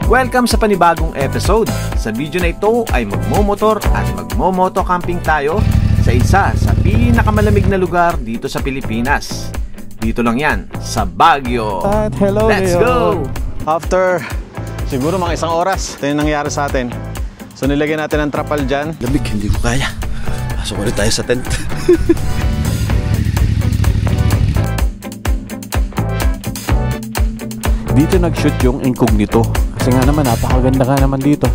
Welcome sa panibagong episode. Sa video na ito ay magmomotor at magmomoto camping tayo sa isa sa pinakamalamig na lugar dito sa Pilipinas. Dito lang yan, sa Baguio. At hello, Let's Leo. go! After siguro mga isang oras, ito yung nangyari sa atin. So nilagyan natin ang trapal dyan. Lamig, hindi ko kaya. Pasok ulit tayo sa tent. Dito nag-shoot yung incognito. Kasi nga naman, napakaganda nga naman dito.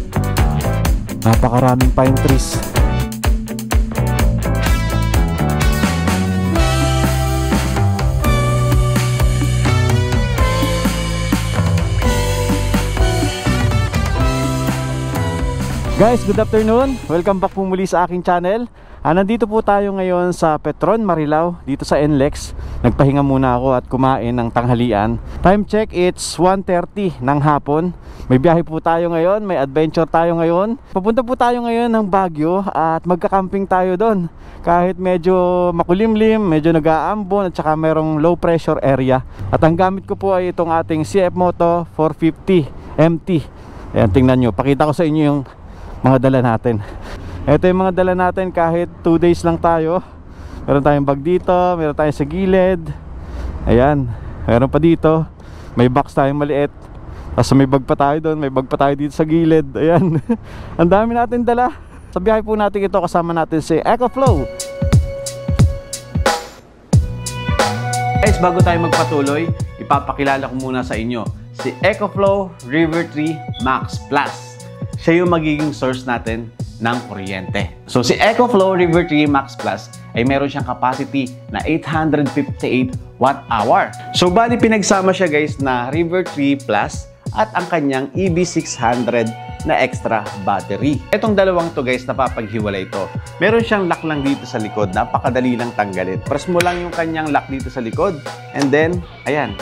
Napakaraming pine trees. Guys, good afternoon. Welcome back po muli sa aking channel. Nandito po tayo ngayon sa Petron, Marilao, dito sa NLEX. Nagpahinga muna ako at kumain ng tanghalian. Time check, it's 1:30 ng hapon. May biyahe po tayo ngayon, may adventure tayo ngayon. Papunta po tayo ngayon ng Baguio at magka-camping tayo doon. Kahit medyo makulimlim, medyo nag-aambon at saka merong low pressure area. At ang gamit ko po ay itong ating CF Moto 450 MT. Ayan, tingnan nyo, pakita ko sa inyo yung mga dala natin. Ito yung mga dala natin kahit 2 days lang tayo. Meron tayong bag dito, meron tayong sa gilid. Ayan, meron pa dito. May box tayong maliit. Tapos may bag pa tayo doon, may bag pa tayo dito sa gilid. Ayan, ang dami natin dala. Sa biyahe po natin ito, kasama natin si EcoFlow. Guys, bago tayo magpatuloy, ipapakilala ko muna sa inyo si EcoFlow River Tree Max Plus. Siya yung magiging source natin ng kuryente. So si EcoFlow River Tree Max Plus ay meron siyang capacity na 858 watt-hour. So bali pinagsama siya guys na River Tree Plus at ang kanyang EB600 na extra battery. Itong dalawang to guys, napapaghiwalay ito. Meron siyang lock lang dito sa likod, napakadali lang tanggalin. Press mo lang yung kanyang lock dito sa likod and then, ayan.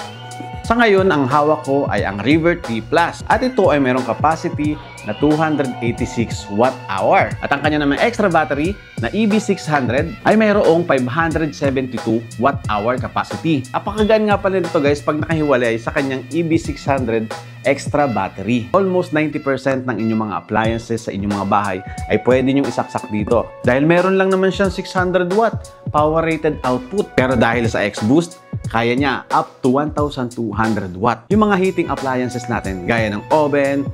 Sa ngayon, ang hawak ko ay ang River Tree Plus at ito ay merong capacity na 286 watt-hour. At ang kanya naman extra battery na EB600 ay mayroong 572 watt-hour capacity. Apakagaan nga pala nito guys pag nakahiwalay sa kanyang EB600 extra battery. Almost 90% ng inyong mga appliances sa inyong mga bahay ay pwede nyong isaksak dito. Dahil meron lang naman siyang 600 watt power rated output. Pero dahil sa X-Boost, kaya niya up to 1,200 watt. Yung mga heating appliances natin, gaya ng oven,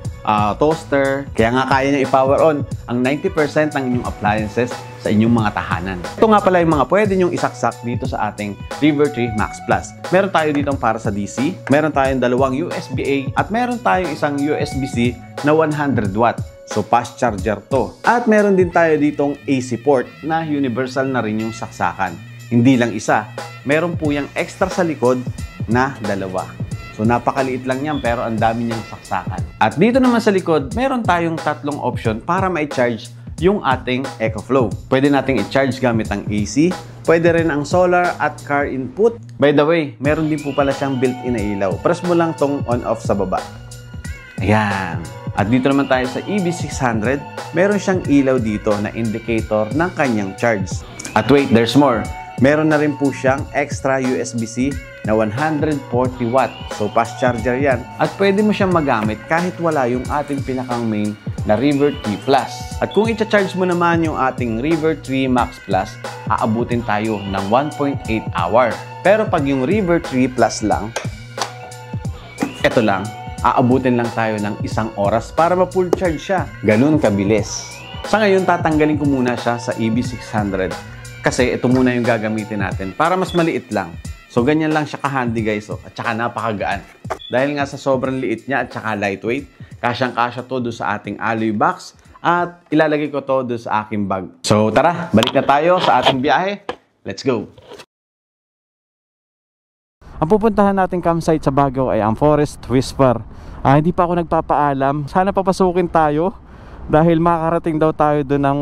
toaster, kaya nga kaya niya i-power on ang 90% ng inyong appliances sa inyong mga tahanan. Ito nga pala yung mga pwede nyong isaksak dito sa ating River Tree Max Plus. Meron tayo ditong para sa DC, meron tayong dalawang USB-A, at meron tayong isang USB-C na 100 watt. So fast charger to. At meron din tayo ditong AC port na universal na rin yung saksakan. Hindi lang isa, meron po yung extra sa likod na dalawa. So napakaliit lang yan pero ang dami niyang saksakan. At dito naman sa likod, meron tayong tatlong option para ma-charge yung ating EcoFlow. Pwede nating i-charge gamit ang AC, pwede rin ang solar at car input. By the way, meron din po pala siyang built-in na ilaw. Press mo lang tong on-off sa baba. Ayan. At dito naman tayo sa EB600, meron siyang ilaw dito na indicator ng kanyang charge. At wait, there's more. Meron na rin po siyang extra USB-C na 140 watt. So fast charger yan. At pwede mo siyang magamit kahit wala yung ating pinakang main na River Tree Plus. At kung i-charge mo naman yung ating River Tree Max Plus, aabutin tayo ng 1.8 hour. Pero pag yung River Tree Plus lang, eto lang, aabutin lang tayo ng 1 oras para ma-full charge siya. Ganun kabilis. Sa ngayon, tatanggalin ko muna siya sa EB600. Kasi ito muna yung gagamitin natin para mas maliit lang. So ganyan lang siya ka-handy guys. At saka napakagaan. Dahil nga sa sobrang liit niya at saka lightweight, kasyang-kasya to doon sa ating alloy box. At ilalagay ko to doon sa aking bag. So tara, balik na tayo sa ating biyahe. Let's go! Ang pupuntahan nating campsite sa Baguio ay ang Forest Whisper. Hindi pa ako nagpapaalam. Sana papasukin tayo dahil makakarating daw tayo doon ng...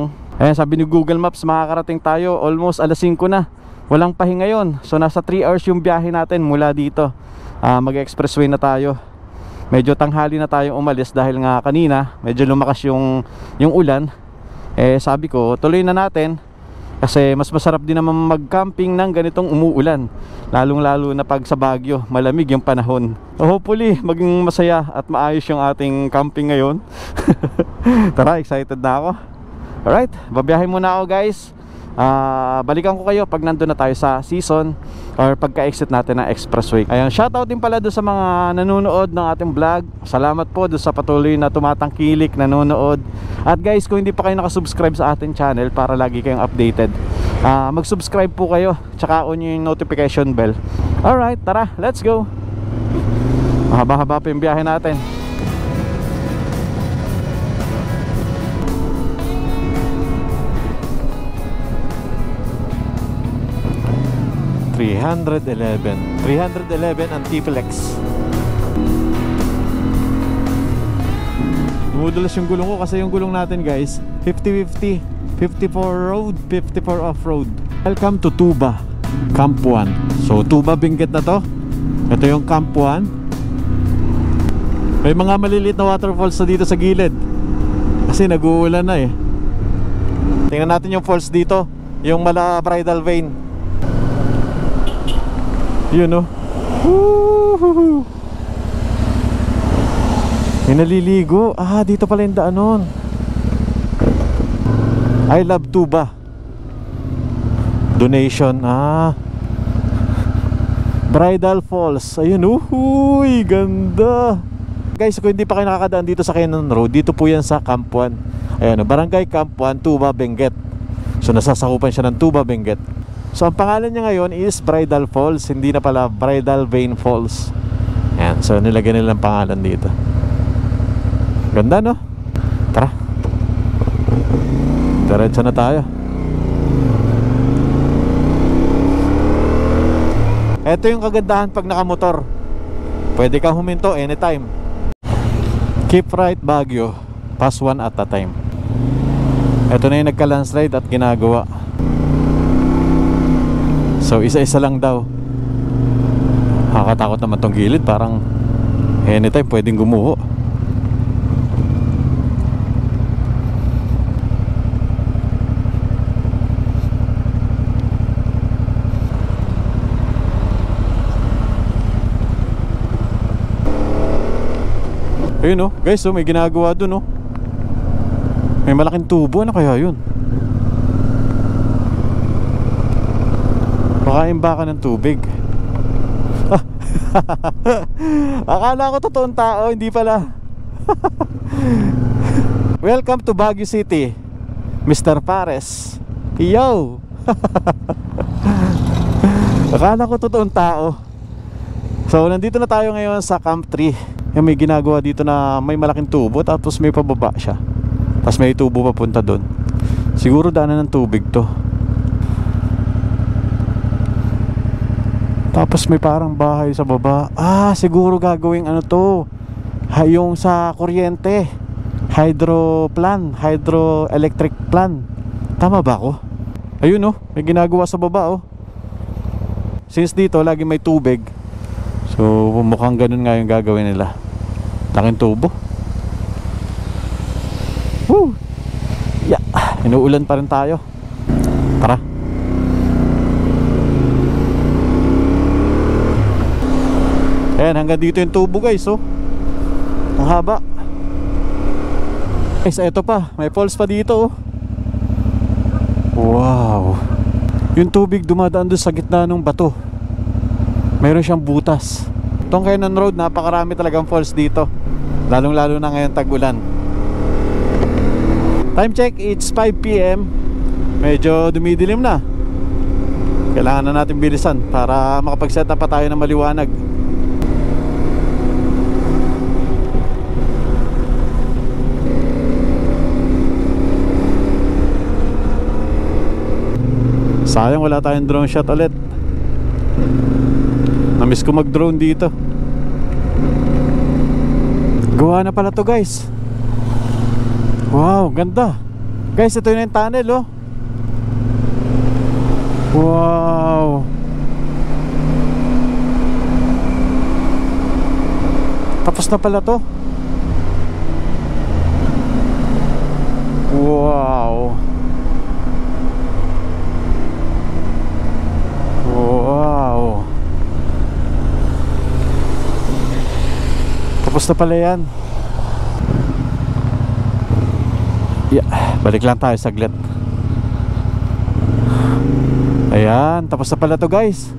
sabi ni Google Maps, makakarating tayo almost alas 5 na. Walang pahinga yon. So nasa 3 hours yung biyahe natin mula dito. Mag-expressway na tayo. Medyo tanghali na tayo umalis dahil nga kanina medyo lumakas yung ulan. Sabi ko, tuloy na natin. Kasi mas masarap din naman mag-camping ng ganitong umuulan, lalong-lalo na pag sa Baguio, malamig yung panahon. Hopefully, maging masaya at maayos yung ating camping ngayon. Tara, excited na ako. Alright, babiyahin muna ako guys. Balikan ko kayo pag nandun na tayo sa season or pagka-exit natin ng expressway. Ayun, shoutout din pala doon sa mga nanonood ng ating vlog. Salamat po doon sa patuloy na tumatangkilik, nanonood. At guys, kung hindi pa kayo nakasubscribe sa ating channel para lagi kayong updated, mag-subscribe po kayo, tsaka on yung notification bell. Alright, tara, let's go. Mahaba-haba pa yung biyahe natin. $311 Antiplex. Dumudulas yung gulong ko kasi yung gulong natin guys 50-50, 54 road, 54 off-road. Welcome to Tuba Camp 1. So Tuba Benguet na to. Ito yung Camp 1. May mga maliliit na waterfalls na dito sa gilid kasi nag-uulan na eh. Tingnan natin yung falls dito, yung mala Bridal Vein. Yun no. May naliligo. Dito pala yung daanon. I love Tuba. Donation. Bridal Falls. Ayun. Uy, ganda. Guys, kung hindi pa kayo nakakadaan dito sa Cannon Road, dito po yan sa Camp 1. Ayun, Barangay Camp 1, Tuba Benguet. So nasasakupan siya ng Tuba Benguet. So ang pangalan niya ngayon is Bridal Falls, hindi na pala Bridal Vein Falls. Ayan, so nilagyan nilang pangalan dito. Ganda no? Tara, diretso na tayo. Ito yung kagandahan pag nakamotor, pwede kang huminto anytime. Keep right Baguio, pass one at a time. Ito na yung nagka-landslide at ginagawa. So isa-isa lang daw. Nakakatakot naman tong gilid, parang anytime pwedeng gumuho. Ayun guys, may ginagawa dun May malaking tubo, ano kaya yun? Baka ng tubig. Akala ko totoong tao, hindi pala. Welcome to Baguio City, Mr. Pares. Yo. Akala ko totoong tao. So nandito na tayo ngayon sa Camp 3. May ginagawa dito na may malaking tubo, tapos may pababa siya, tapos may tubo papunta doon. Siguro daanan ng tubig to. Tapos may parang bahay sa baba. Siguro gagawing ano to, yung sa kuryente, hydroelectric plan. Tama ba ako? Ayun may ginagawa sa baba Since dito lagi may tubig, so mukhang ganun nga yung gagawin nila. Laking tubo. Woo! Yeah, inuulan pa rin tayo. Tara. Ayan, hanggang dito yung tubo guys ang haba. Guys, eto pa, may falls pa dito Wow. Yung tubig dumadaan doon sa gitna ng bato. Mayroon siyang butas. Itong Cannon Road, napakarami talagang falls dito, lalong lalo na ngayon tag-ulan. Time check, it's 5 PM. Medyo dumidilim na. Kailangan na natin bilisan para makapag-set up pa tayo ng maliwanag. Sayang wala tayong drone shot ulit. Namiss ko mag drone dito. Gawa na pala to guys. Wow, ganda. Guys, ito yung tunnel Wow. Tapos na pala to. Wow. Tapos na pala yan. Yeah, balik lang tayo saglit. Ayan, tapos na pala to guys.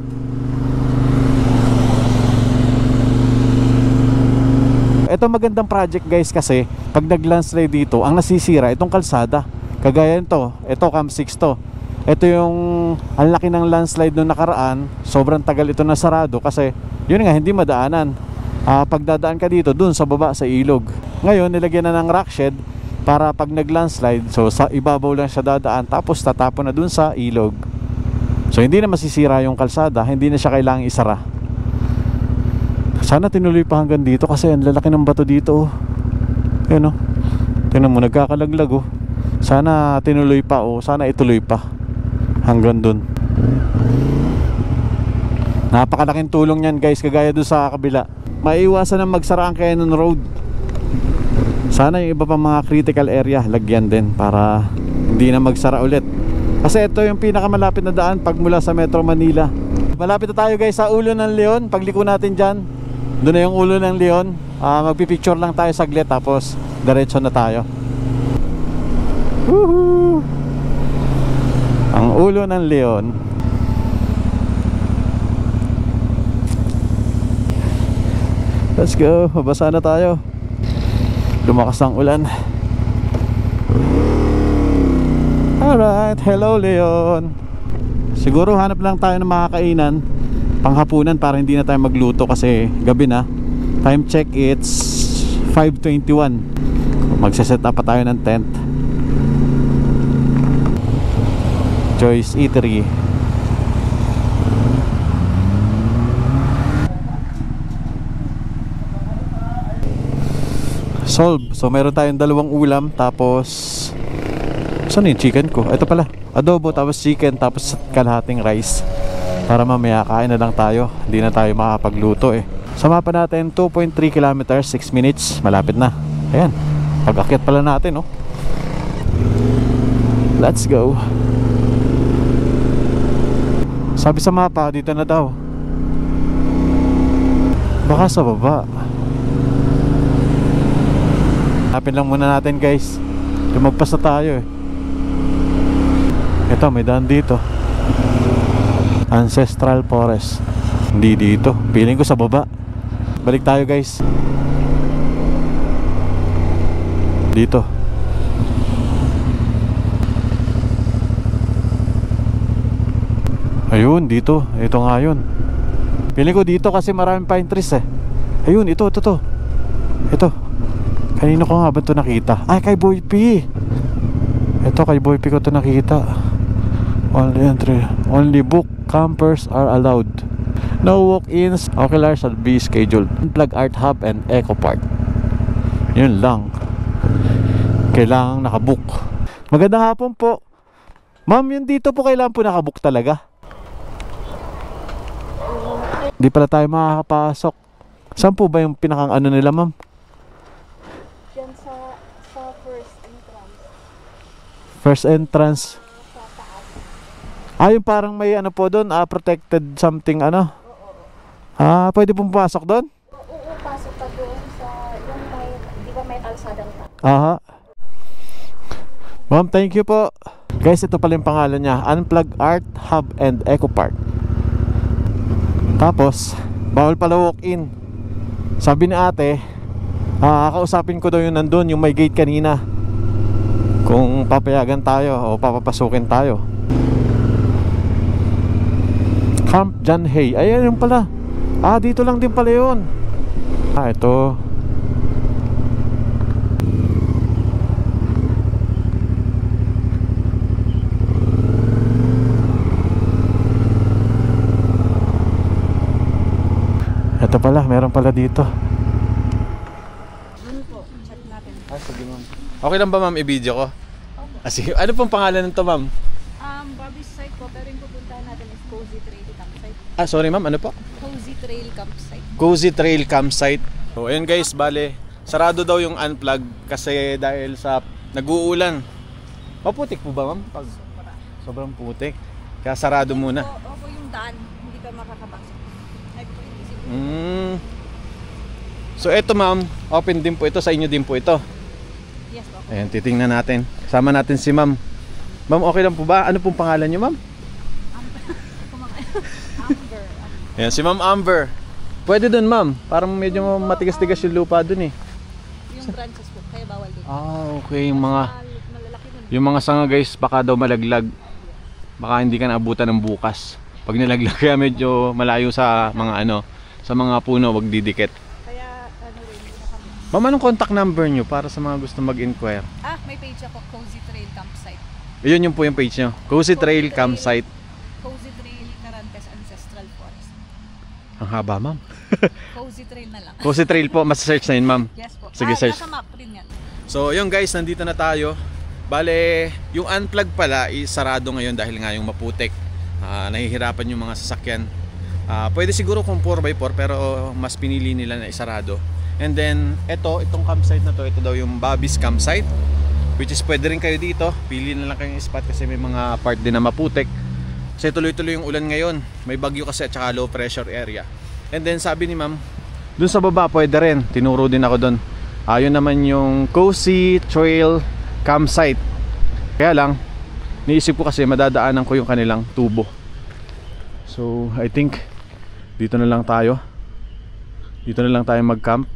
Ito magandang project guys kasi pag nag-landslide dito, ang nasisira itong kalsada. Kagaya nito, ito Camp 6 to. Ito yung ang laki ng landslide nung nakaraan. Sobrang tagal ito nasarado kasi yun nga, hindi madaanan. Pagdadaan ka dito, dun sa baba sa ilog. Ngayon, nilagyan na ng rock shed para pag nag-landslide, so sa ibabaw lang siya dadaan, tapos tatapon na dun sa ilog. So hindi na masisira yung kalsada, hindi na siya kailangang isara. Sana tinuloy pa hanggang dito kasi ang lalaki ng bato dito. Yan o. Tingnan mo, nagkakalaglag o. Sana tinuloy pa o sana ituloy pa hanggang dun. Napakalaking tulong yan guys, kagaya dun sa kabila. Maiiwasan na magsara ang Cannon Road. Sana yung iba pa mga critical area lagyan din para hindi na magsara ulit. Kasi ito yung pinakamalapit na daan pag mula sa Metro Manila. Malapit na tayo guys sa Ulo ng Leon. Pagliko natin dyan, doon na yung Ulo ng Leon. Magpipicture lang tayo saglit tapos diretso na tayo. Woohoo! Ang Ulo ng Leon. Let's go, mabasa na tayo. Lumakas ang ulan. Alright, hello Leon. Siguro hanap lang tayo ng makakainan panghapunan para hindi na tayo magluto kasi gabi na. Time check, it's 5:21. Magse-set up pa tayo ng tent. Joyce Eatery. Solve. So meron tayong dalawang ulam. Tapos saan yung chicken ko? Ito pala, adobo tapos chicken tapos kalahating rice. Para mamaya kain na lang tayo. Hindi na tayo makapagluto eh. Sa mapa natin 2.3 kilometers, 6 minutes. Malapit na. Ayan, pag-akyat pala natin oh. Let's go. Sabi sa mapa, dito na daw. Baka sa baba. Hanapin lang muna natin guys. Lumagpas na tayo eh. Ito, may daan dito. Ancestral Forest. Hindi dito. Feeling ko sa baba. Balik tayo guys. Dito. Ayun, dito. Ito nga yun. Feeling ko dito kasi maraming pine trees eh. Ayun, ito. Ito. Kanino ko nga ba ito nakita? Ay, kay Boy P. Ito, kay Boy P ko ito nakita. Only entry. Only book campers are allowed. No walk-ins. Ocular shall be scheduled. Unplug Art Hub and Eco Park. Yun lang. Kailangang nakabook. Magandang hapon po. Ma'am, yun dito po kailangan po nakabook talaga. Di pala tayo makakapasok. Saan po ba yung pinakang ano nila ma'am? Diyan sa first entrance. First entrance. Sa taas. Yung parang may ano po doon, protected something ano? Oo. Pwede pong pumasok doon? Oo, pasok ka doon sa yung may, di ba may kalsadang ta? Aha. Ma'am, thank you po. Guys, ito pala yung pangalan niya, Unplug Art Hub and Eco Park. Tapos, bawal pala walk-in. Sabi ni ate, kakausapin ko daw yung nandun, yung may gate kanina. Kung papayagan tayo o papapasukin tayo. Camp John Hay. Ayan yung pala. Dito lang din pala yun. Ito. Ito pala, meron pala dito. Ano po? Chat natin. Sige ma'am. Okay lang ba ma'am i-video ko? Sige. Ano pong pangalan nito ma'am? Bobby's site po, pero yung pupuntahan natin is Cozy Trail Campsite. Sorry ma'am, ano po? Cozy Trail Campsite. Cozy Trail Campsite. So ayun guys, bale, sarado daw yung unplug kasi dahil sa nag-uulan. Maputik po ba ma'am? Sobrang putik. Kaya sarado muna. Opo yung daan, hindi ka makakapasok. So ito ma'am, open din po ito, sa inyo din po ito. Yes po. Ayan, titingnan natin. Kasama natin si ma'am. Ma'am, okay lang po ba? Ano pong pangalan niyo ma'am? Amber. Ayan, si Ma'am Amber. Pwede dun ma'am, parang medyo matigas-tigas yung lupa dun eh. Yung branches po, kaya bawal din. Okay, yung mga Malalaki nun. yung mga sanga guys, baka daw malaglag. Baka hindi ka naabutan ng bukas. Pag nalaglag kaya medyo malayo sa mga sa mga puno, wag didikit. Kaya hindi na kami. Ma'am, anong contact number nyo para sa mga gusto mag-inquire? May page ako, Cozy Trail Campsite. Yun yung po yung page nyo. Cozy Trail Campsite. Cozy Trail Carantes Ancestral Forest. Ang haba ma'am. Cozy Trail na lang. Cozy Trail po, mas-search na yun ma'am. Yes po. Sige, search. Nasa map rin yan. So yun guys, nandito na tayo. Bale, yung unplug pala sarado ngayon dahil nga yung maputik. Nahihirapan yung mga sasakyan. Pwede siguro kung 4x4 pero mas pinili nila na isarado. And then itong campsite na to, ito daw yung Bobby's Campsite, which is pwede rin kayo dito. Pili na lang kayong spot kasi may mga part din na maputik. Kasi tuloy-tuloy yung ulan ngayon. May bagyo kasi at saka low pressure area. And then sabi ni ma'am, dun sa baba pwede rin. Tinuro din ako dun. Yun naman yung Cozy Trail Campsite. Kaya lang, niisip ko kasi madadaanan ko yung kanilang tubo. So I think dito na lang tayo. Dito na lang tayo mag-camp.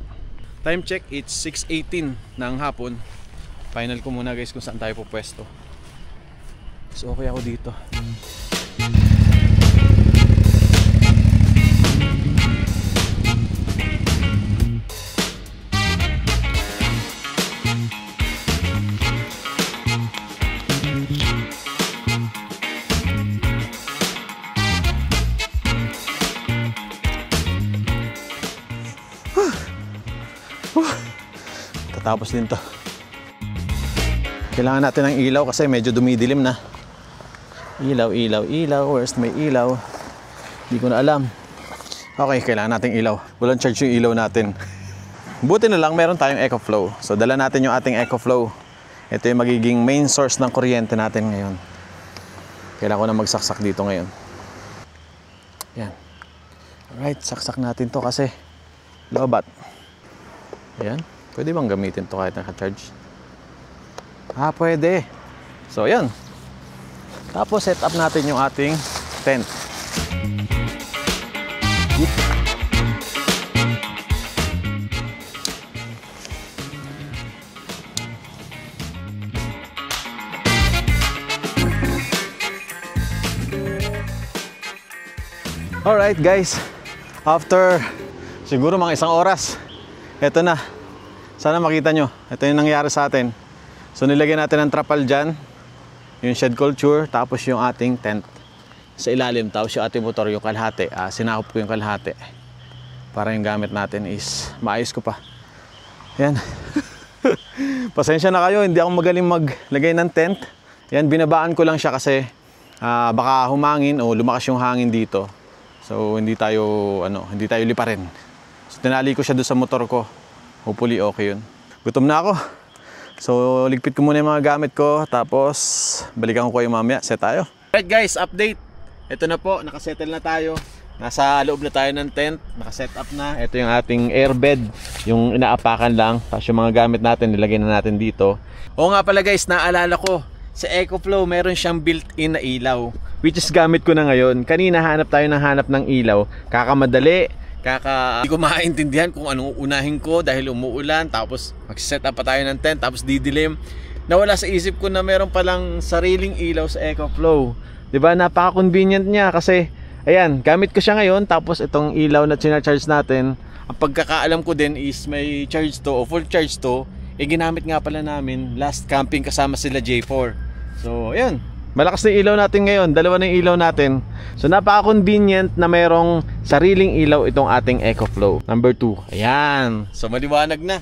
Time check, it's 6:18 ng hapon. Final ko muna guys kung saan tayo pupwesto. So okay ako dito. Tatapos din to. Kailangan natin ng ilaw kasi medyo dumidilim na. Ilaw, ilaw, ilaw. Where's my ilaw? Hindi ko na alam. Okay, kailangan nating ilaw. Walang charge yung ilaw natin. Buti na lang meron tayong EcoFlow. So dala natin yung ating EcoFlow. Ito yung magiging main source ng kuryente natin ngayon. Kailangan ko na magsaksak dito ngayon. Yan. Alright, saksak natin to kasi lobat. Ayan. Pwede bang gamitin to kahit naka-charge? Pwede. So, yan. Tapos, set up natin yung ating tent. Alright guys, after siguro mga 1 oras, eto na. Sana makita nyo, ito yung nangyari sa atin. So nilagyan natin ng trapal dyan, yung shed culture, tapos yung ating tent sa ilalim, tapos yung ating motor, yung kalahati. Sinakop ko yung kalahati para yung gamit natin is maayos ko pa. Yan. Pasensya na kayo, hindi ako magaling maglagay ng tent. Yan, binabaan ko lang siya kasi baka humangin o lumakas yung hangin dito. So hindi tayo liparin. So tinali ko siya doon sa motor ko. Hopefully okay yun. Gutom na ako. So ligpit ko muna yung mga gamit ko. Tapos balikan ko kayo mamaya. Set tayo. Alright guys, update. Ito na po, nakasettle na tayo. Nasa loob na tayo ng tent. Nakaset up na. Ito yung ating airbed. Yung inaapakan lang. Tapos yung mga gamit natin, nilagay na natin dito. Oo nga pala guys, naalala ko. Sa EcoFlow, meron siyang built-in na ilaw. Which is gamit ko na ngayon. Kanina hanap tayo ng ilaw. Kakamadali. Hindi ko maintindihan kung anong unahin ko dahil umuulan. Tapos mag-set up pa tayo ng tent. Tapos didilim. Nawala sa isip ko na meron palang sariling ilaw sa EcoFlow. Diba? Napaka-convenient niya kasi ayan, gamit ko siya ngayon. Tapos itong ilaw na charge natin, ang pagkakaalam ko din is may charge to o full charge to. Ginamit nga pala namin last camping kasama sila J4. So ayan, malakas na ilaw natin ngayon. Dalawa na yung ilaw natin. So napaka-convenient na merong sariling ilaw itong ating EcoFlow. Number 2. Ayan. So maliwanag na.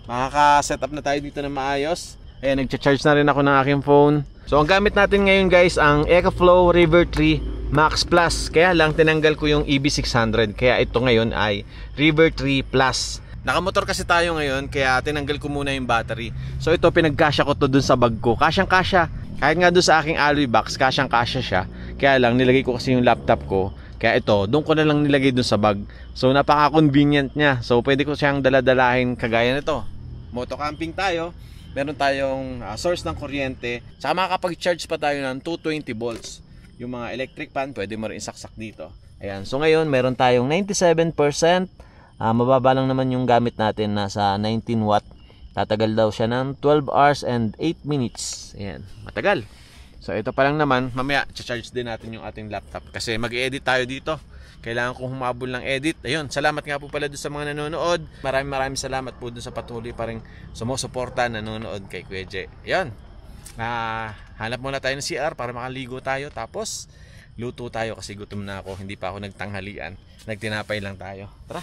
Makaka-set up na tayo dito na maayos. Ayan, nagcha-charge na rin ako ng aking phone. So ang gamit natin ngayon guys, ang EcoFlow River Tree Max Plus. Kaya lang tinanggal ko yung EB600. Kaya ito ngayon ay River Tree Plus. Nakamotor kasi tayo ngayon, kaya tinanggal ko muna yung battery. So ito, pinagkasya ko to dun sa bag ko. Kasyang-kasya. Kahit nga dun sa aking alloy box, kasyang-kasya siya. Kaya lang, nilagay ko kasi yung laptop ko Kaya ito, doon ko na lang nilagay doon sa bag. So napaka-convenient niya. So pwede ko siyang daladalahin kagaya nito. Moto camping tayo. Meron tayong source ng kuryente. Saka makakapag-charge pa tayo ng 220 volts. Yung mga electric fan, pwede mo rin isaksak dito. Ayan. So ngayon, meron tayong 97%. Mababa lang naman yung gamit natin, nasa 19 watt. Tatagal daw siya ng 12 hours and 8 minutes. Ayan. Matagal. So ito pa lang naman, mamaya charge din natin yung ating laptop kasi mag-edit tayo dito. Kailangan kong humabol ng edit. Ayun, salamat nga po pala doon sa mga nanonood. Maraming salamat po doon sa patuloy pa rin sumusuporta, nanonood kay Kuya J. Ayun. Hanap muna tayo ng CR para makaligo tayo. Tapos luto tayo kasi gutom na ako. Hindi pa ako nagtanghalian. Nagtinapay lang tayo. Tara.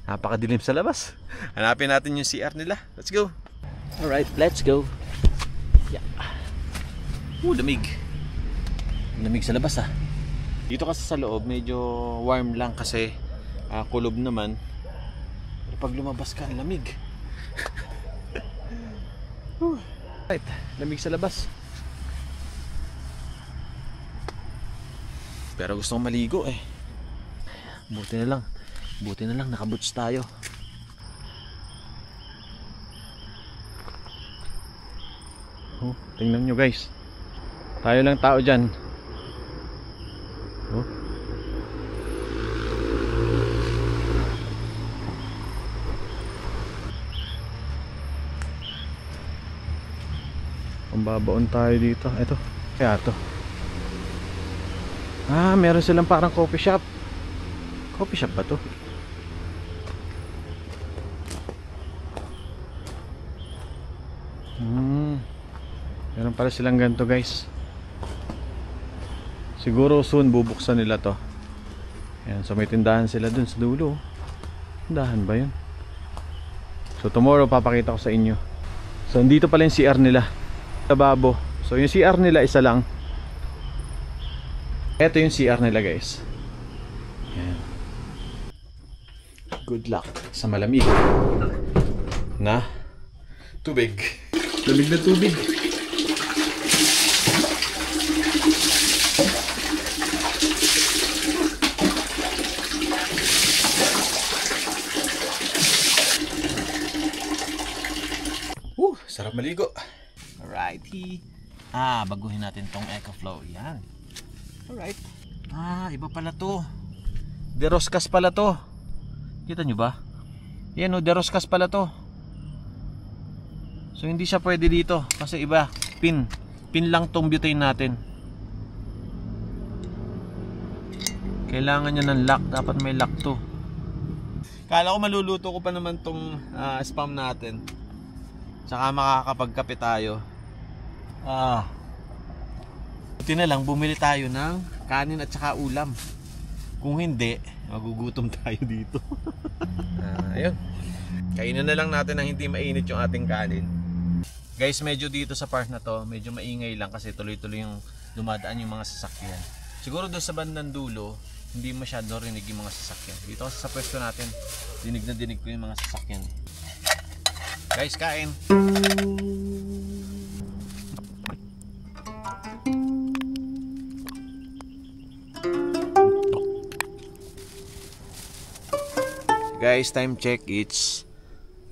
Napakadilim sa labas. Hanapin natin yung CR nila. Let's go. Alright, let's go. Yeah. Lamig. Lamig sa labas Dito kasi sa loob medyo warm lang kasi kulob naman. Pero pag lumabas ka, lamig. Right, lamig sa labas. Pero gusto kong maligo Buti na lang nakaboots tayo. Tingnan nyo guys. Tayo lang tao dyan. Pambabaon tayo dito. Ito. Kaya to. Meron silang parang coffee shop. Coffee shop ba to? Meron pala silang ganito guys. Siguro soon bubuksan nila to. Ayan, so may tindahan sila dun sa dulo. Tindahan ba yun? So tomorrow papakita ko sa inyo. So dito pala yung CR nila. Tababo. So yung CR nila isa lang. Ito yung CR nila guys. Ayan. Good luck sa malamig na tubig. Lamig na tubig. Sarap maligo. Alrighty. Baguhin natin tong EcoFlow. Yan. Alright. Iba pala to. Deroscas pala to. Kita nyo ba? Yan Deroscas pala to. So hindi siya pwede dito kasi iba. Pin lang tong butane natin. Kailangan niya ng lock. Dapat may lock to. Kala ko maluluto ko pa naman tong spam natin. Tsaka makakapagkape tayo. Buti na lang bumili tayo ng kanin at saka ulam. Kung hindi, magugutom tayo dito. Ayun. Kainin na lang natin ng hindi mainit yung ating kanin. Guys, medyo dito sa part na to, medyo maingay lang kasi tuloy-tuloy yung dumadaan yung mga sasakyan. Siguro doon sa bandang dulo, hindi masyado rinig yung mga sasakyan. Dito kasi sa pwesto natin, dinig na dinig ko yung mga sasakyan. Guys, kain. Guys, time check. It's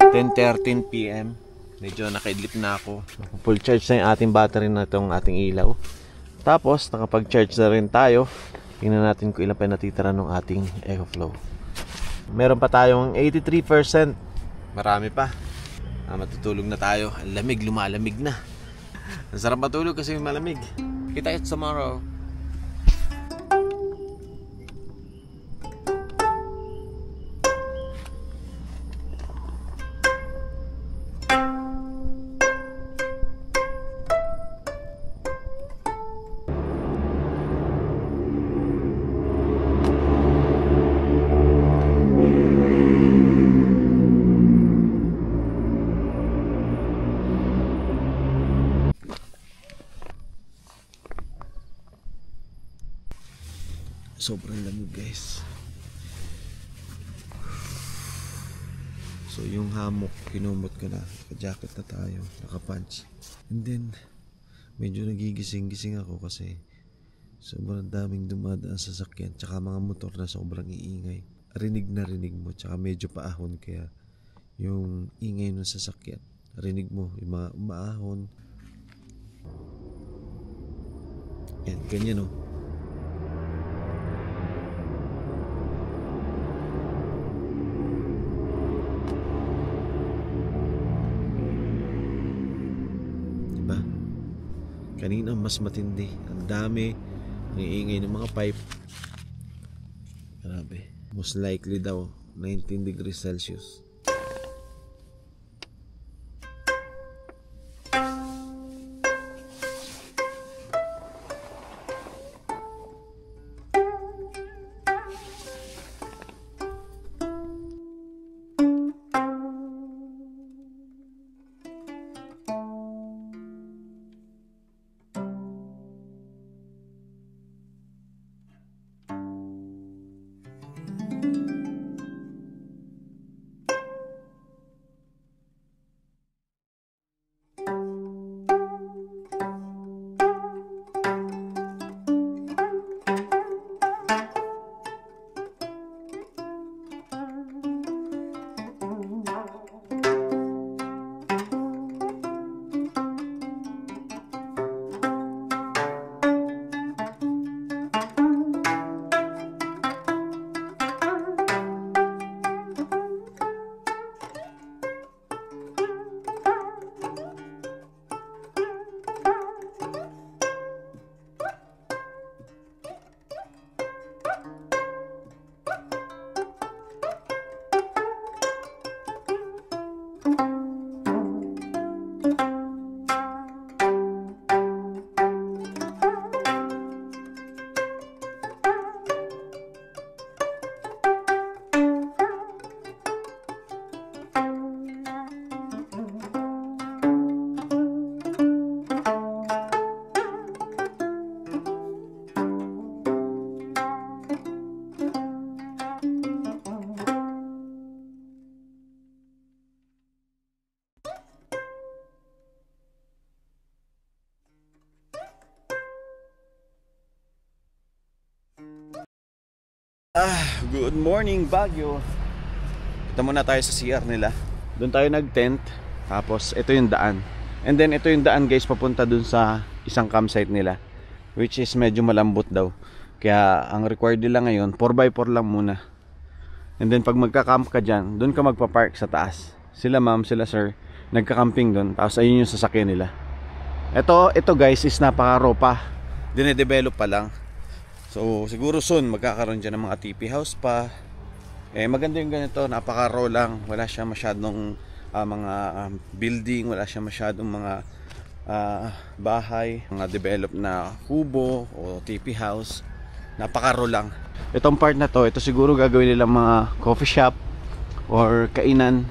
10:13 PM. Medyo nakaidlip na ako. Full charge na yung ating battery na itong ating ilaw. Tapos, nakapag-charge na rin tayo. Tingnan natin kung ilan pa natitira ng ating EcoFlow. Meron pa tayong 83%. Marami pa. Matutulog na tayo. Ang lamig, lumalamig na. Ang sarap matulog kasi malamig. Kita it tomorrow. Sobrang lamig guys. So yung hammock kinumot ko na. Naka-jacket na tayo. Naka-pants. And then medyo nagigising-gising ako kasi Sobrang daming dumadaan sa sasakyan, tsaka mga motor na sobrang iingay. Rinig na rinig mo, tsaka medyo paahon, kaya yung ingay ng sasakyan, rinig mo yung mga umaahon. Yan, ganyan oh. Diba? Kanina mas matindi. Ang dami. Ang iingay ng mga pipe. Grabe. Most likely daw 19 degrees Celsius. Good morning Baguio. Ito muna tayo sa CR nila. Doon tayo nag-tent. Tapos ito yung daan. And then ito yung daan guys papunta dun sa isang campsite nila, which is medyo malambot daw. Kaya ang required nila ngayon 4x4 lang muna. And then pag magka-camp ka dyan, dun ka magpa-park sa taas. Sila ma'am, sila sir, nagka-camping dun. Tapos ayun yung sasakyan nila. Ito guys is napaka-raw pa. Dine-develop pa lang. So siguro soon magkakaroon dyan ng mga TP house pa. Maganda yung ganito, napaka-raw lang. Wala siya masyadong mga building, wala siya masyadong mga bahay, mga develop na kubo o TP house. Napaka-raw lang. Itong part na to, ito siguro gagawin nila mga coffee shop or kainan.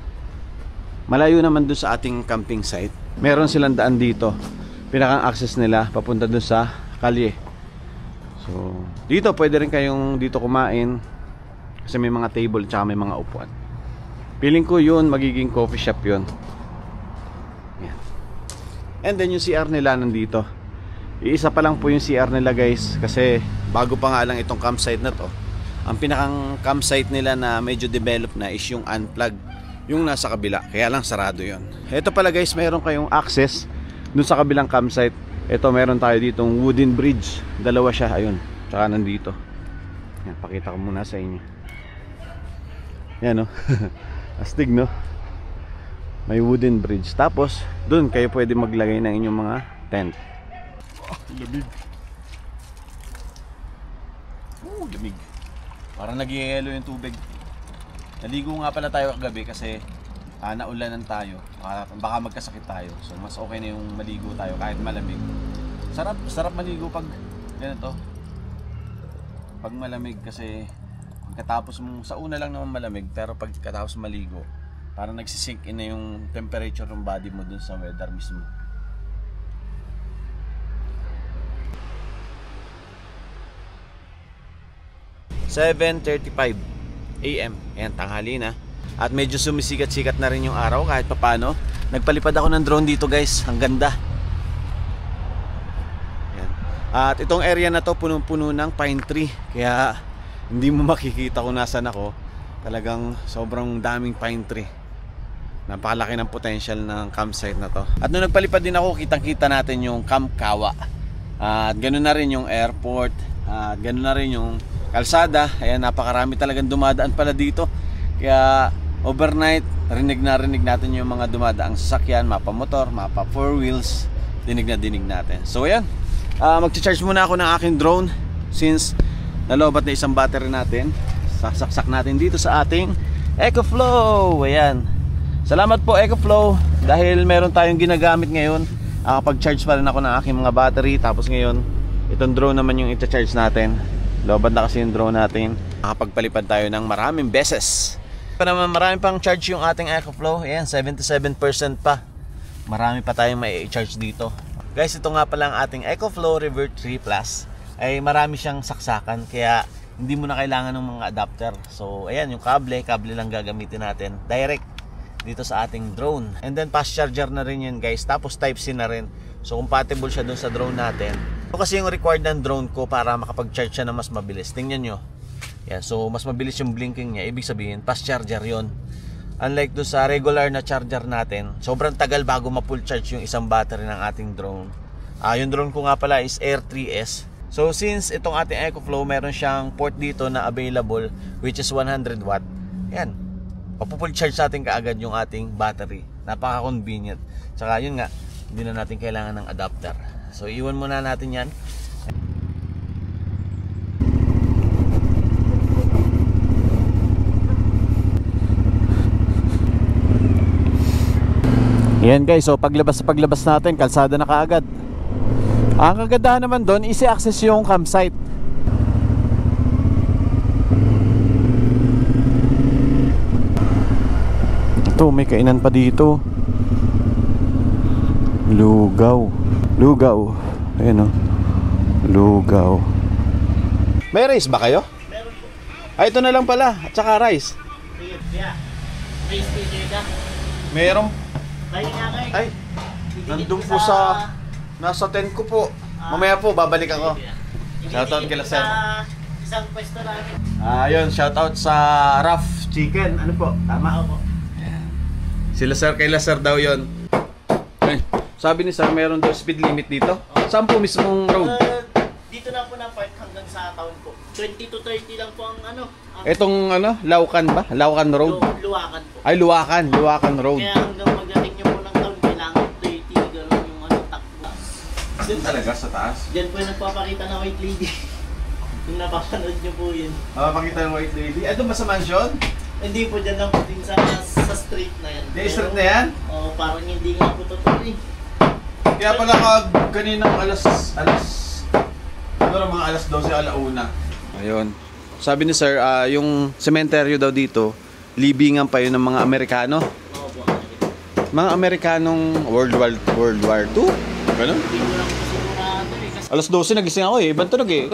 Malayo naman dun sa ating camping site. Meron silang daan dito. Pinakang access nila papunta dun sa kalye. So, dito pwede rin kayong dito kumain kasi may mga table tsaka may mga upuan. Feeling ko yun magiging coffee shop yun. Yan. And then yung CR nila nandito. Iisa pa lang po yung CR nila guys, kasi bago pa nga lang itong campsite na to. Ang pinakang campsite nila na medyo develop na is yung unplug, yung nasa kabila, kaya lang sarado yun. Ito pala guys, mayroon kayong access dun sa kabilang campsite. Ito meron tayo ditong wooden bridge. Dalawa siya, ayun. Tsaka nandito. Yan, pakita ko muna sa inyo. Yan no. Astig no. May wooden bridge. Tapos dun kayo pwede maglagay ng inyong mga tent. Lamig. Lamig. Parang nag-yelo yung tubig. Naligo nga pala tayo kagabi kasi naulanan tayo. Baka magkasakit tayo. So mas okay na yung maligo tayo kahit malamig. Sarap maligo pag ganito. Pag malamig kasi pagkatapos mo, sa una lang naman malamig, pero pagkatapos maligo, parang nagsisink in na yung temperature ng body mo dun sa weather mismo. (7:35 AM). Ayan, tanghali na. At medyo sumisikat-sikat na rin yung araw kahit papano. Nagpalipad ako ng drone dito guys. Ang ganda. Ayan. At itong area na to punong-puno ng pine tree. Kaya hindi mo makikita kung nasan ako. Talagang sobrang daming pine tree. Napakalaki ng potential ng campsite na to. At nung nagpalipad din ako, kitang-kita natin yung Camp Kawa. At ganoon na rin yung airport. At ganoon na rin yung kalsada. Ayan, napakarami talagang dumadaan pala dito. Kaya overnight, rinig natin yung mga dumadaang sasakyan, mapa motor, mapa 4 wheels. Dinig natin. So ayan, mag-charge muna ako ng aking drone. Since nalobat na isang battery natin, sasaksak natin dito sa ating EcoFlow. Ayan, salamat po EcoFlow, dahil meron tayong ginagamit ngayon. Nakapag-charge pa rin ako ng aking mga battery. Tapos ngayon, itong drone naman yung ita-charge natin. Lobat na kasi yung drone natin. Nakapagpalipad tayo ng maraming beses. Pa naman, marami pang charge yung ating EcoFlow. Ayan, 77% pa. Marami pa tayong may charge dito. Guys, ito nga pala ang ating EcoFlow Revert 3 Plus. Ay marami siyang saksakan, kaya hindi mo na kailangan ng mga adapter. So ayan, yung kable lang gagamitin natin direct dito sa ating drone. And then fast charger na rin yun guys. Tapos Type-C na rin. So compatible siya dun sa drone natin. Ito kasi yung required ng drone ko para makapag-charge siya na mas mabilis. Tingnan nyo. Yeah, so mas mabilis yung blinking niya. Ibig sabihin, fast charger yon. Unlike do sa regular na charger natin, sobrang tagal bago ma-full charge yung isang battery ng ating drone. Yung drone ko nga pala is Air 3S. So since itong ating EcoFlow, meron siyang port dito na available, which is 100 watt. Yan, papu-full charge natin kaagad yung ating battery. Napaka-convenient. Tsaka yun nga, hindi na natin kailangan ng adapter. So iwan muna natin yan. Yan guys, so paglabas natin, kalsada na kaagad. Ang kagandahan naman doon, easy access yung campsite. Ito, may kainan pa dito. Lugaw. Ayan o. Lugaw. May rice ba kayo? Meron po. Ay, ito na lang pala. At saka rice. Yeah. Rice teacher ka. Meron. Kaya nga kayo. Ay, nandun po sa nasa tent ko po. Mamaya po, babalik ako. Shoutout kila sir. Isang pwesto namin. Ayun, shoutout sa Rough Chicken. Ano po? Tama po. Sila sir, kay sir daw yon. Ay, sabi ni sir, meron daw speed limit dito. Saan po mismong road? Dito na po na park hanggang sa town po. 20 to 30 lang po ang ano. Etong ano, Laucan ba? Laucan Road? Luwakan po. Ay, Luwakan Road. Kaya hanggang magdating nyo po ng town, kailangan 30, gano'n yung ano, takbo. Diyan talaga sa taas? Diyan po yung nagpapakita na white lady. Yung napapanood nyo po yun. Pakita ng white lady. Ito ba sa mansion? Hindi po, dyan lang po din sa street na yan. Di street na yan? Oo, parang hindi nga po totoo eh. Kaya pala kaninang alas mga alas 12, alauna. Ayun. Sabi ni sir, yung cementerio daw dito, libingan pa yun ng mga Amerikano. Oo po. Mga Amerikanong World War II? Ganun? Hindi ko lang po sigurado eh. Kasi Alas 12 nagising ako eh. Ibang tunog eh.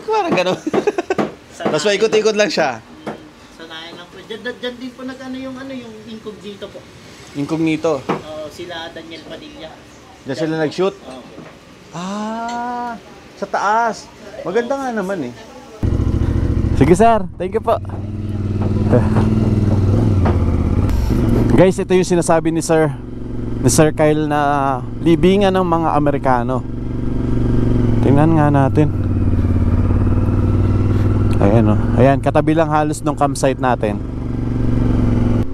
Parang ganun. Tapos paikot-ikot lang siya. sanayan lang po. Diyan din po yung incognito po. Incognito. Sila Daniel Padilla. Diyan sila nag-shoot. Oo. Sa taas. Maganda nga naman eh. Sige sir, thank you po. Guys, ito yung sinasabi ni Sir Kyle na libingan ng mga Amerikano. Tingnan nga natin. Ayan o. Ayan, katabi lang halos ng campsite natin.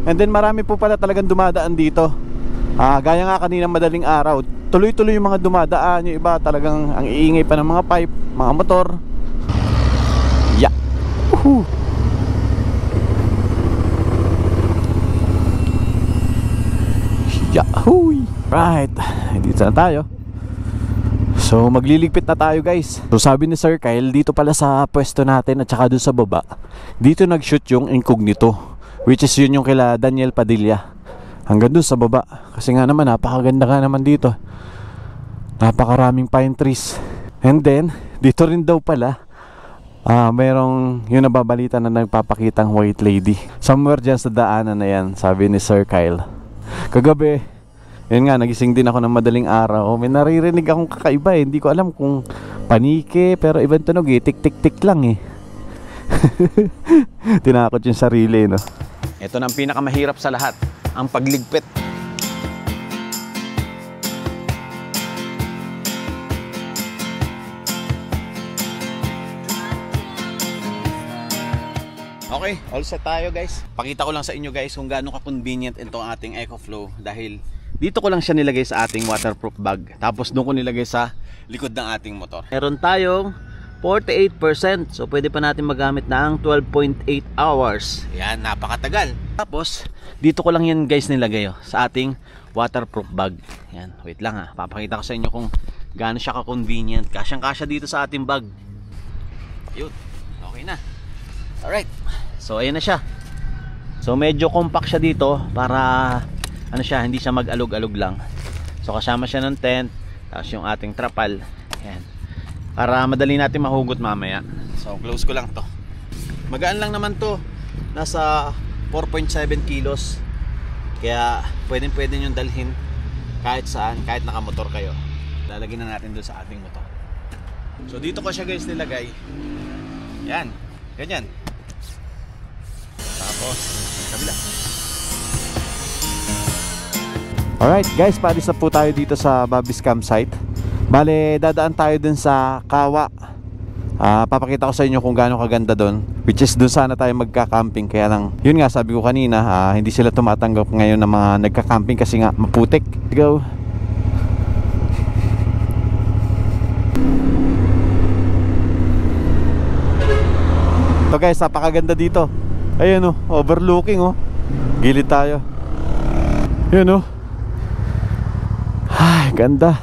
And then marami po pala talagang dumadaan dito. Gaya nga kanina madaling araw, tuloy-tuloy yung mga dumadaan. Yung iba talagang ang iingay pa ng mga pipe, mga motor. Yeah. Woohoo. Yahoo! Right, dito na tayo. So magliligpit na tayo guys. So sabi ni Sir Kyle, dito pala sa pwesto natin at saka dun sa baba, dito nag-shoot yung incognito, which is yun yung kila Daniel Padilla. Hanggang dun sa baba. Kasi nga naman napakaganda nga naman dito. Napakaraming pine trees. And then dito rin daw pala merong yung nababalita na nagpapakitang white lady somewhere dyan sa daanan na yan, sabi ni Sir Kyle. Kagabi, yun nga, nagising din ako ng madaling araw. May naririnig akong kakaiba eh. Hindi ko alam kung panike, pero ibang tunog eh, tik-tik-tik lang eh. Tinakot yung sarili, no? Ito na ang pinakamahirap sa lahat, ang pagligpit. Okay, all set tayo guys. Pakita ko lang sa inyo guys kung gaano ka-convenient itong ating EcoFlow, dahil dito ko lang siya nilagay sa ating waterproof bag. Tapos doon ko nilagay sa likod ng ating motor. Meron tayong 48%. So pwede pa natin magamit ng 12.8 hours. Yan, napakatagal. Tapos dito ko lang yan guys nilagay sa ating waterproof bag. Yan, wait lang ha. Papakita ko sa inyo kung gaano siya ka-convenient. Kasyang-kasya dito sa ating bag. Yun, okay na. Alright, so ayan na siya. So medyo compact siya dito para ano siya, hindi siya mag-alog-alog lang. So kasama siya ng tent, tapos yung ating trapal. Ayan, para madali natin mahugot mamaya. So close ko lang to. Magaan lang naman to. Nasa 4.7 kilos. Kaya pwede nyo dalhin kahit saan, kahit nakamotor kayo. Lalagyan na natin doon sa ating motor. So dito ko siya guys nilagay. Yan, ganyan. Tapos kabila. Alright guys, paalis na po tayo dito sa Bobby's Campsite. Bale, dadaan tayo dun sa Kawa. Papakita ko sa inyo kung gaano kaganda dun, which is dun sana tayo magka-camping. Kaya lang, yun nga sabi ko kanina, hindi sila tumatanggap ngayon ng mga nagka-camping kasi nga maputik. Go! So guys, napakaganda dito. Ayun overlooking gilid tayo. Yun ay, ganda.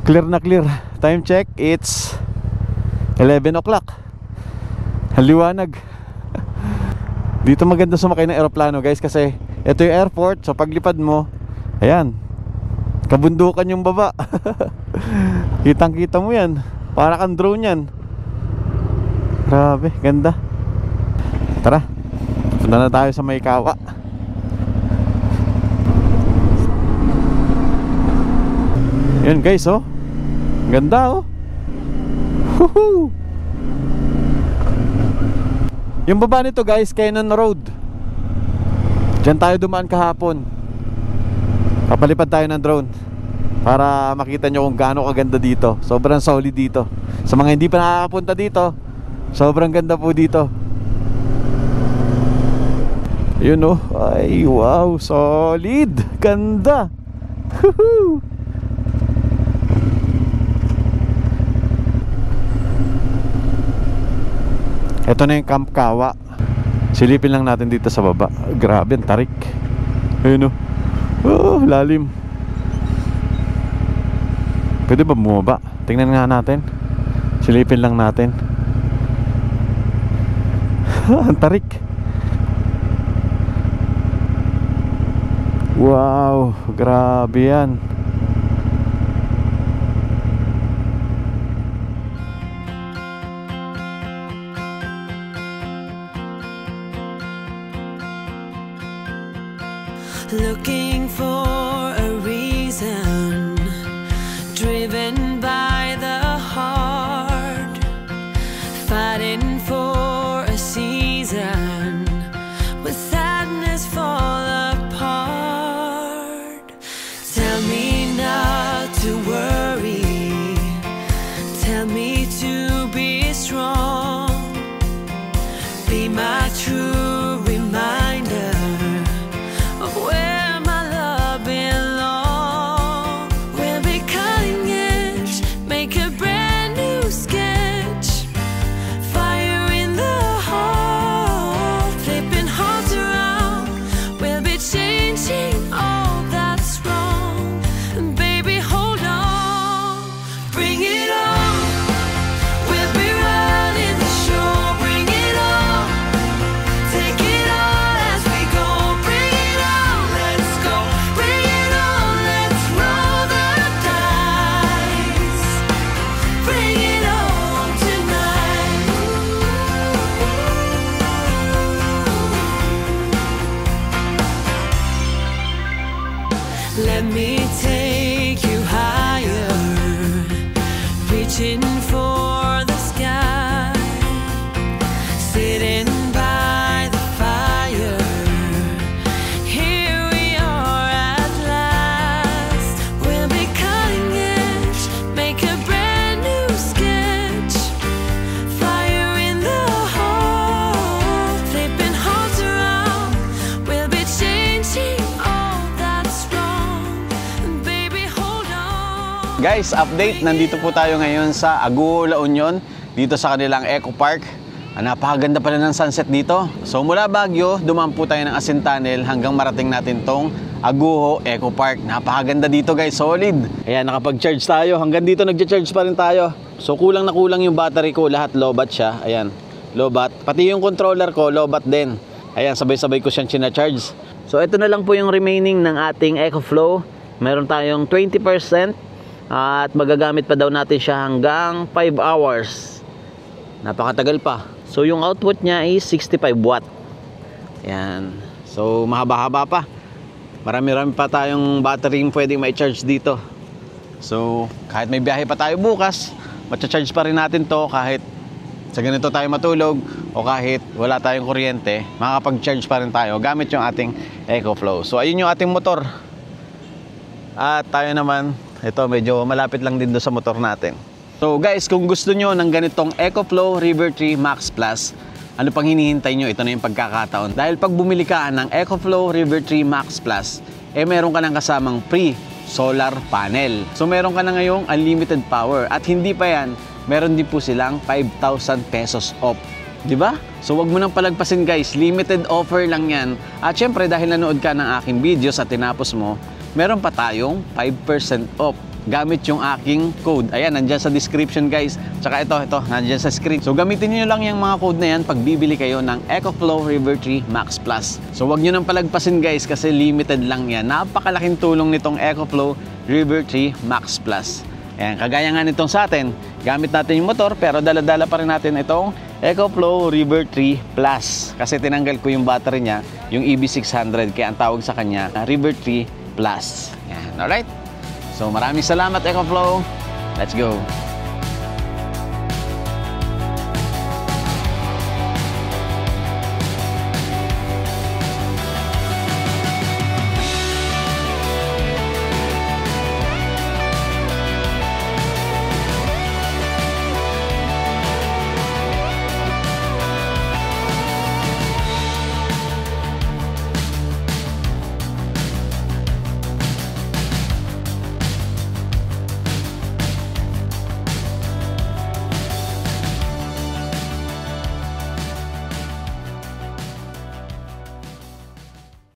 Clear na clear. Time check, it's 11 o'clock. Haliwanag. Dito maganda sumakay ng eroplano guys, kasi ito yung airport. So paglipad mo, ayan, kabundukan yung baba. Kitang kita mo yan, para kang drone yan. Grabe, ganda. Tara, punta na tayo sa may Kawa. Yan guys, ganda Woohoo! Yung baba nito guys, Cannon Road. Diyan tayo dumaan kahapon. Papalipad tayo ng drone para makita nyo kung gaano kaganda dito. Sobrang solid dito. Sa mga hindi pa nakakapunta dito, sobrang ganda po dito. Yun ay wow, solid. Ganda. Woohoo! Ito na yung Camp Kawa. Silipin lang natin dito sa baba. Grabe, ang tarik. Ayun lalim. Pwede ba bumaba? Tingnan nga natin. Silipin lang natin. Ang tarik. Wow, grabe yan. Looking for a reason, driven by the heart, fighting for a season, with sadness fall apart. Tell me not to worry, tell me to be strong, be my true reminder of where my love belongs. We'll be cutting edge, make a brand new sketch. Fire in the heart, flipping hearts around. We'll be changing all that's wrong. And baby, hold on, bring it on. We'll be running the show, bring it on. Take it all as we go, bring it on. Let's go, bring it on. Let's roll the dice. Bring it on tonight. Let me take you higher, reaching for the sky, sitting by the fire. Here we are at last. We'll be cutting edge, make a brand new sketch. Fire in the hole, flipping hearts around. We'll be changing all that's wrong. And baby, hold on. Guys, update, nandito po tayo ngayon sa Aguho, La Union, dito sa kanilang Eco Park. Napakaganda pala ng sunset dito. So mula Baguio, dumaan po tayo ng Asin Tunnel hanggang marating natin tong Aguho Eco Park. Napakaganda dito guys, solid. Ayan, nakapag-charge tayo. Hanggang dito nagcha-charge pa rin tayo. So kulang na kulang yung battery ko, lahat low-bat siya. Ayan, low-bat. Pati yung controller ko, low-bat din. Ayan, sabay-sabay ko siyang china-charge. So ito na lang po yung remaining ng ating EcoFlow. Meron tayong 20% at magagamit pa daw natin siya hanggang 5 hours. Napakatagal pa. So yung output niya is 65 watt. Ayan. So mahaba-haba pa. Marami-rami pa tayong battery yung pwedeng ma-charge dito. So kahit may biyahe pa tayo bukas, ma-charge pa rin natin to kahit sa ganito tayo matulog o kahit wala tayong kuryente, makakapag-charge pa rin tayo gamit yung ating EcoFlow. So ayun yung ating motor. At tayo naman, ito medyo malapit lang din do sa motor natin. So guys, kung gusto nyo ng ganitong EcoFlow River 3 Max Plus, ano pang hinihintay nyo? Ito na yung pagkakataon. Dahil pag bumili ka ng EcoFlow River 3 Max Plus, meron ka ng kasamang free solar panel. So meron ka na ngayong unlimited power. At hindi pa yan, meron din po silang 5,000 pesos off. Diba? So wag mo nang palagpasin guys, limited offer lang yan. At syempre dahil nanood ka ng aking videos at tinapos mo, meron pa tayong 5% off gamit yung aking code. Ayan, nandyan sa description guys. Tsaka ito, nandyan sa screen. So gamitin nyo lang yung mga code na yan pag bibili kayo ng EcoFlow River 3 Max Plus. So wag nyo nang palagpasin guys kasi limited lang yan. Napakalaking tulong nitong EcoFlow River 3 Max Plus. Ayan, kagaya nga nitong sa atin, gamit natin yung motor pero dala-dala pa rin natin itong EcoFlow River 3 Plus. Kasi tinanggal ko yung battery niya, yung EB600, kaya ang tawag sa kanya River 3 Plus. Ayan, alright? So maraming salamat EcoFlow. Let's go.